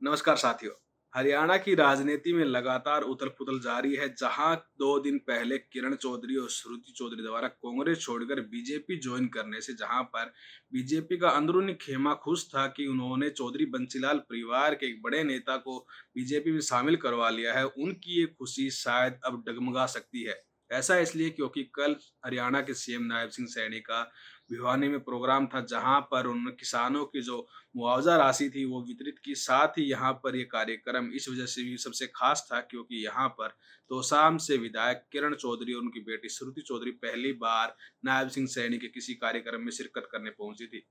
नमस्कार साथियों। हरियाणा की राजनीति में लगातार उथल-पुथल जारी है, जहां 2 दिन पहले किरण चौधरी और श्रुति चौधरी द्वारा कांग्रेस छोड़कर बीजेपी ज्वाइन करने से जहां पर बीजेपी का अंदरूनी खेमा खुश था कि उन्होंने चौधरी बंसीलाल परिवार के एक बड़े नेता को बीजेपी में शामिल करवा लिया है, उनकी ये खुशी शायद अब डगमगा सकती है। ऐसा इसलिए क्योंकि कल हरियाणा के सीएम नायब सिंह सैनी का भिवानी में प्रोग्राम था, जहां पर उन्होंने किसानों की जो मुआवजा राशि थी वो वितरित की। साथ ही यहाँ पर ये कार्यक्रम इस वजह से भी सबसे खास था क्योंकि यहाँ पर तोसाम से विधायक किरण चौधरी और उनकी बेटी श्रुति चौधरी पहली बार नायब सिंह सैनी के किसी कार्यक्रम में शिरकत करने पहुंची थी।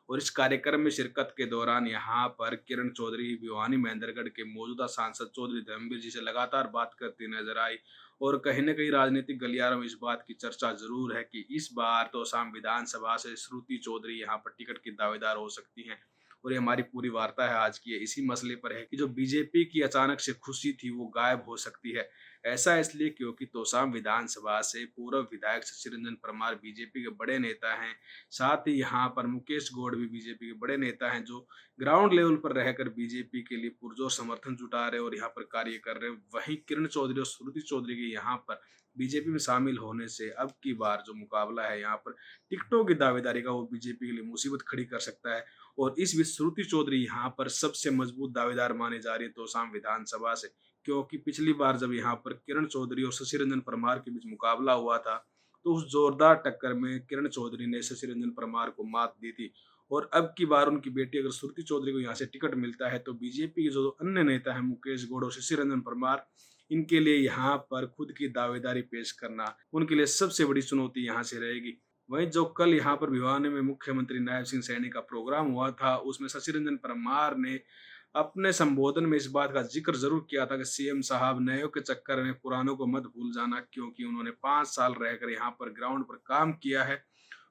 और इस कार्यक्रम में शिरकत के दौरान यहाँ पर किरण चौधरी भिवानी महेंद्रगढ़ के मौजूदा सांसद चौधरी धर्मवीर जी से लगातार बात करती नजर आई। और कहीं न कहीं राजनीतिक गलियारों में इस बात की चर्चा ज़रूर है कि इस बार तो असम विधानसभा से श्रुति चौधरी यहाँ पर टिकट की दावेदार हो सकती हैं। और ये हमारी पूरी वार्ता है आज की, ये इसी मसले पर है कि जो बीजेपी की अचानक से खुशी थी वो गायब हो सकती है। ऐसा इसलिए क्योंकि तोसाम विधानसभा से पूर्व विधायक शशि रंजन परमार बीजेपी के बड़े नेता हैं। साथ ही यहाँ पर मुकेश गौड़ भी बीजेपी के बड़े नेता हैं, जो ग्राउंड लेवल पर रहकर बीजेपी के लिए पुरजोर समर्थन जुटा रहे और यहाँ पर कार्य कर रहे हैं। वहीं किरण चौधरी और श्रुति चौधरी के यहाँ पर बीजेपी में शामिल होने से अब की बार जो मुकाबला है यहाँ पर टिकटों की दावेदारी का, वो बीजेपी के लिए मुसीबत खड़ी कर सकता है। और इस बीच श्रुति चौधरी यहाँ पर सबसे मजबूत दावेदार मानी जा रही है तोसाम विधानसभा से, क्योंकि पिछली बार जब यहाँ पर किरण चौधरी और शशि रंजन परमार के बीच मुकाबला हुआ था, तो उस जोरदार टक्कर में किरण चौधरी ने शशि रंजन परमार को मात दी थी। और अब की बार उनकी बेटी अगर श्रुति चौधरी को यहाँ से टिकट मिलता है तो बीजेपी के जो अन्य नेता हैं मुकेश गौड़ और शशि रंजन परमार, इनके लिए यहाँ पर खुद की दावेदारी पेश करना उनके लिए सबसे बड़ी चुनौती यहाँ से रहेगी। वहीं जो कल यहाँ पर भिवानी में मुख्यमंत्री नायब सिंह सैनी का प्रोग्राम हुआ था, उसमें शशि रंजन परमार ने अपने संबोधन में इस बात का जिक्र जरूर किया था कि सीएम साहब नयों के चक्कर में पुरानों को मत भूल जाना, क्योंकि उन्होंने 5 साल रहकर यहाँ पर ग्राउंड पर काम किया है।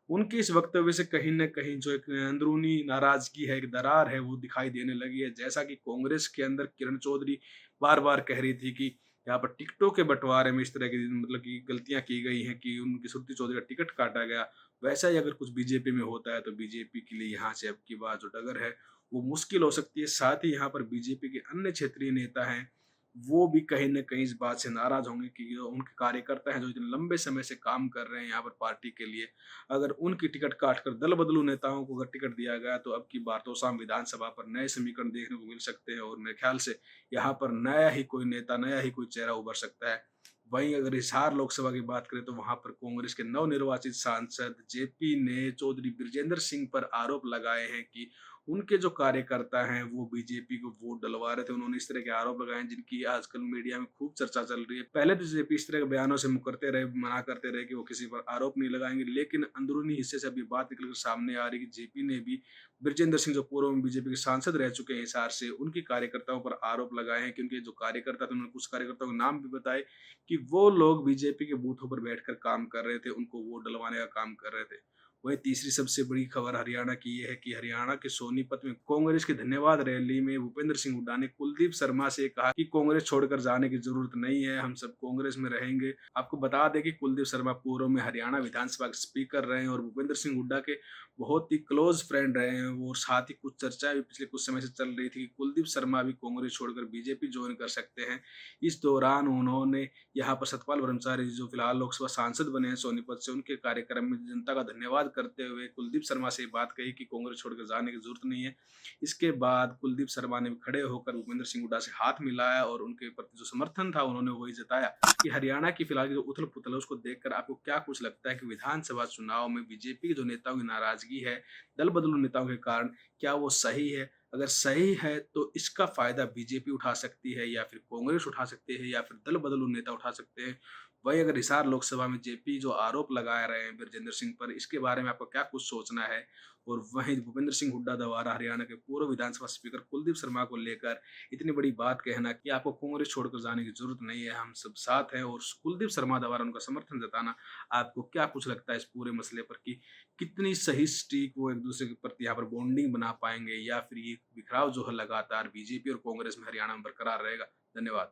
उनके इस वक्तव्य से कहीं न कहीं जो एक अंदरूनी नाराज़गी है, एक दरार है, वो दिखाई देने लगी है। जैसा कि कांग्रेस के अंदर किरण चौधरी बार-बार कह रही थी कि यहाँ पर टिकटों के बँटवारे में इस तरह की मतलब कि गलतियाँ की गई हैं कि उनकी श्रुति चौधरी का टिकट काटा गया। वैसा ही अगर कुछ बीजेपी में होता है तो बीजेपी के लिए यहाँ से अब की बार जो डगर है, वो मुश्किल हो सकती है। साथ ही यहाँ पर बीजेपी के अन्य क्षेत्रीय नेता हैं, वो भी कहीं न कहीं इस बात से नाराज़ होंगे कि जो उनके कार्यकर्ता हैं, जो इतने लंबे समय से काम कर रहे हैं यहाँ पर पार्टी के लिए, अगर उनकी टिकट काटकर दल-बदलू नेताओं को अगर टिकट दिया गया तो अब की बार तो असम विधानसभा पर नए समीकरण देखने को मिल सकते हैं और मेरे ख्याल से यहाँ पर नया ही कोई नेता, नया ही कोई चेहरा उभर सकता है। वहीं अगर हिसार लोकसभा की बात करें तो वहाँ पर कांग्रेस के नवनिर्वाचित सांसद जेपी ने चौधरी बृजेंद्र सिंह पर आरोप लगाए हैं कि उनके जो कार्यकर्ता हैं वो बीजेपी को वोट डलवा रहे थे। उन्होंने इस तरह के आरोप लगाए हैं जिनकी आजकल मीडिया में खूब चर्चा चल रही है। पहले तो जेपी इस तरह के बयानों से मुकरते रहे, मना करते रहे कि वो किसी पर आरोप नहीं लगाएँगे, लेकिन अंदरूनी हिस्से से अब ये बात निकल कर सामने आ रही है कि जेपी ने भी बृजेंद्र सिंह, जो पूर्व में बीजेपी के सांसद रह चुके हैं हिसार से, उनके कार्यकर्ताओं पर आरोप लगाए हैं कि उनके जो कार्यकर्ता थे, उन्होंने कुछ कार्यकर्ताओं के नाम भी बताए कि वो लोग बीजेपी के बूथों पर बैठकर काम कर रहे थे, उनको वोट डलवाने का काम कर रहे थे। वहीं तीसरी सबसे बड़ी खबर हरियाणा की ये है कि हरियाणा के सोनीपत में कांग्रेस की धन्यवाद रैली में भूपेंद्र सिंह हुड्डा ने कुलदीप शर्मा से कहा कि कांग्रेस छोड़कर जाने की जरूरत नहीं है, हम सब कांग्रेस में रहेंगे। आपको बता दें कि कुलदीप शर्मा पूर्व में हरियाणा विधानसभा के स्पीकर रहे हैं और भूपेंद्र सिंह हुड्डा के बहुत ही क्लोज फ्रेंड रहे हैं वो। साथ ही कुछ चर्चा भी पिछले कुछ समय से चल रही थी कि कुलदीप शर्मा भी कांग्रेस छोड़कर बीजेपी ज्वाइन कर सकते हैं। इस दौरान उन्होंने यहाँ पर सतपाल ब्रह्मचारी, जो फिलहाल लोकसभा सांसद बने हैं सोनीपत से, उनके कार्यक्रम में जनता का धन्यवाद करते हुए कुलदीप शर्मा से बात कही कि कांग्रेस छोड़कर जाने की जरूरत नहीं है। इसके बाद कुलदीप शर्मा ने भी खड़े होकर भूपेंद्र सिंह हुड्डा से हाथ मिलाया और उनके प्रति जो समर्थन था उन्होंने वही जताया। कि हरियाणा की फिलहाल की जो उथल पुथल है उसको देखकर आपको क्या कुछ लगता है कि विधानसभा चुनाव में बीजेपी के जो नेताओं की नाराजगी है दल बदलू नेताओं के कारण, क्या वो सही है? अगर सही है तो इसका फायदा बीजेपी उठा सकती है या फिर कांग्रेस उठा सकती है या फिर दल बदलू नेता उठा सकते हैं? वहीं अगर हिसार लोकसभा में जेपी जो आरोप लगा रहे हैं बृजेंद्र सिंह पर, इसके बारे में आपको क्या कुछ सोचना है? और वहीं भूपेंद्र सिंह हुड्डा द्वारा हरियाणा के पूर्व विधानसभा स्पीकर कुलदीप शर्मा को लेकर इतनी बड़ी बात कहना कि आपको कांग्रेस छोड़कर जाने की जरूरत नहीं है, हम सब साथ हैं, और कुलदीप शर्मा द्वारा उनका समर्थन जताना, आपको क्या कुछ लगता है इस पूरे मसले पर कि कितनी सही स्टिक वो एक दूसरे के प्रति यहाँ पर बॉन्डिंग बना पाएंगे या फिर ये बिखराव जो है लगातार बीजेपी और कांग्रेस में हरियाणा में बरकरार रहेगा? धन्यवाद।